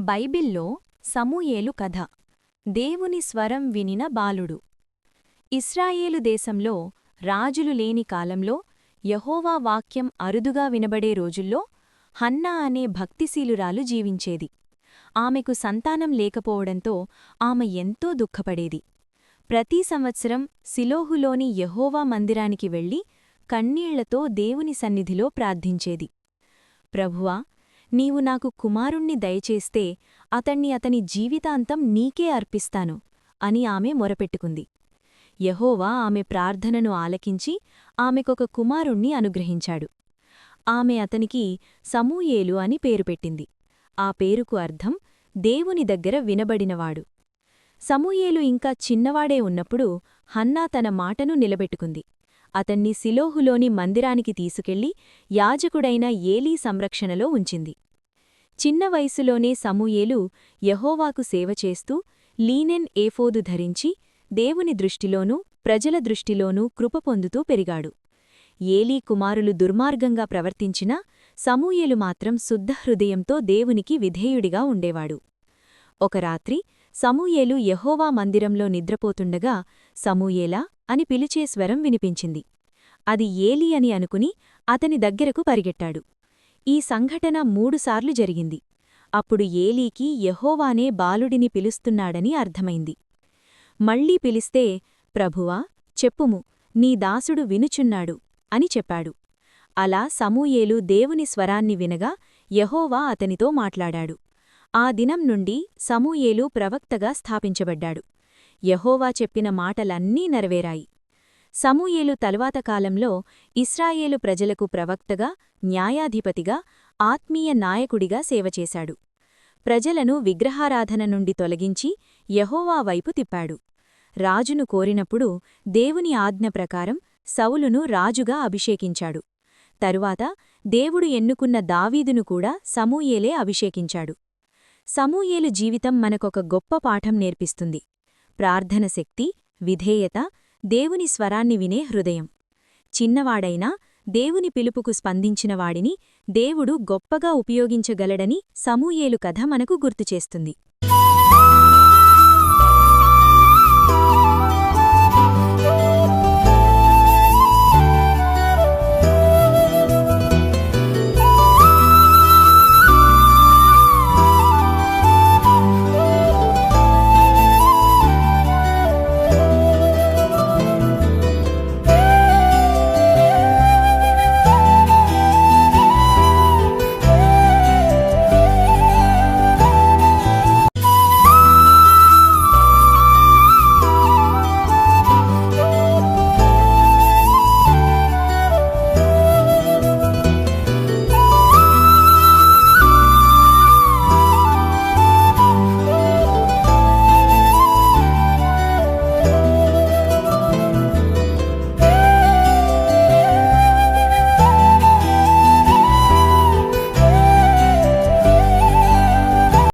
బైబిల్లో సమూయేలు కథ దేవుని స్వరం వినిన బాలుడు. ఇస్రాయేలు దేశంలో రాజులు లేని కాలంలో యెహోవా వాక్యం అరుదుగా వినబడే రోజుల్లో హన్నా అనే భక్తిశీలురాలు జీవించేది. ఆమెకు సంతానం లేకపోవడంతో ఆమె ఎంతో దుఃఖపడేది. ప్రతి సంవత్సరం సిలోహులోని యెహోవా మందిరానికి వెళ్లి కన్నీళ్లతో దేవుని సన్నిధిలో ప్రార్థించేది. ప్రభువా, నీవు నాకు కుమారుణ్ణి దయచేస్తే అతని జీవితాంతం నీకే అర్పిస్తాను అని ఆమె మొరపెట్టుకుంది. యెహోవా ఆమె ప్రార్థనను ఆలకించి ఆమెకొక కుమారుణ్ణి అనుగ్రహించాడు. ఆమె అతనికి సమూయేలు అని పేరు పెట్టింది. ఆ పేరుకు అర్థం దేవుని దగ్గర వినబడినవాడు. సమూయేలు ఇంకా చిన్నవాడే ఉన్నప్పుడు హన్నా తన మాటను నిలబెట్టుకుంది. అతన్ని సిలోహులోని మందిరానికి తీసుకెళ్లి యాజకుడైన ఏలీ సంరక్షణలో ఉంచింది. చిన్న వయసులోనే సమూయేలు యెహోవాకు సేవచేస్తూ లీనెన్ ఏఫోదు ధరించి దేవుని దృష్టిలోనూ ప్రజల దృష్టిలోనూ కృప పొందుతూ పెరిగాడు. ఏలీ కుమారులు దుర్మార్గంగా ప్రవర్తించినా సమూయేలు మాత్రం శుద్ధహృదయంతో దేవునికి విధేయుడిగా ఉండేవాడు. ఒక రాత్రి సమూయేలు యెహోవా మందిరంలో నిద్రపోతుండగా సమూయేలా అని పిలిచే స్వరం వినిపించింది. అది ఏలీ అని అనుకుని అతని దగ్గరకు పరిగెట్టాడు. ఈ సంఘటన 3 సార్లు జరిగింది. అప్పుడు ఏలీకి యెహోవానే బాలుడిని పిలుస్తున్నాడని అర్థమైంది. మళ్లీ పిలిస్తే, ప్రభువా, చెప్పుము, నీ దాసుడు వినుచున్నాడు అని చెప్పాడు. అలా సమూయేలు దేవుని స్వరాన్ని వినగా యెహోవా అతనితో మాట్లాడాడు. ఆ దినం నుండి సమూయేలు ప్రవక్తగా స్థాపించబడ్డాడు. యెహోవా చెప్పిన మాటలన్నీ నెరవేరాయి. సమూయేలు తరువాత కాలంలో ఇశ్రాయేలు ప్రజలకు ప్రవక్తగా, న్యాయాధిపతిగా, ఆత్మీయ నాయకుడిగా సేవచేశాడు. ప్రజలను విగ్రహారాధన నుండి తొలగించి యెహోవా వైపు తిప్పాడు. రాజును కోరినప్పుడు దేవుని ఆజ్ఞ ప్రకారం సౌలును రాజుగా అభిషేకించాడు. తరువాత దేవుడు ఎన్నుకున్న దావీదును కూడా సమూయేలే అభిషేకించాడు. సమూయేలు జీవితం మనకొక గొప్ప పాఠం నేర్పిస్తుంది. ప్రార్థన శక్తి, విధేయత, దేవుని స్వరాన్ని వినే హృదయం. చిన్నవాడైనా దేవుని పిలుపుకు స్పందించినవాడిని దేవుడు గొప్పగా ఉపయోగించగలడని సమూయేలు కథ మనకు గుర్తుచేస్తుంది.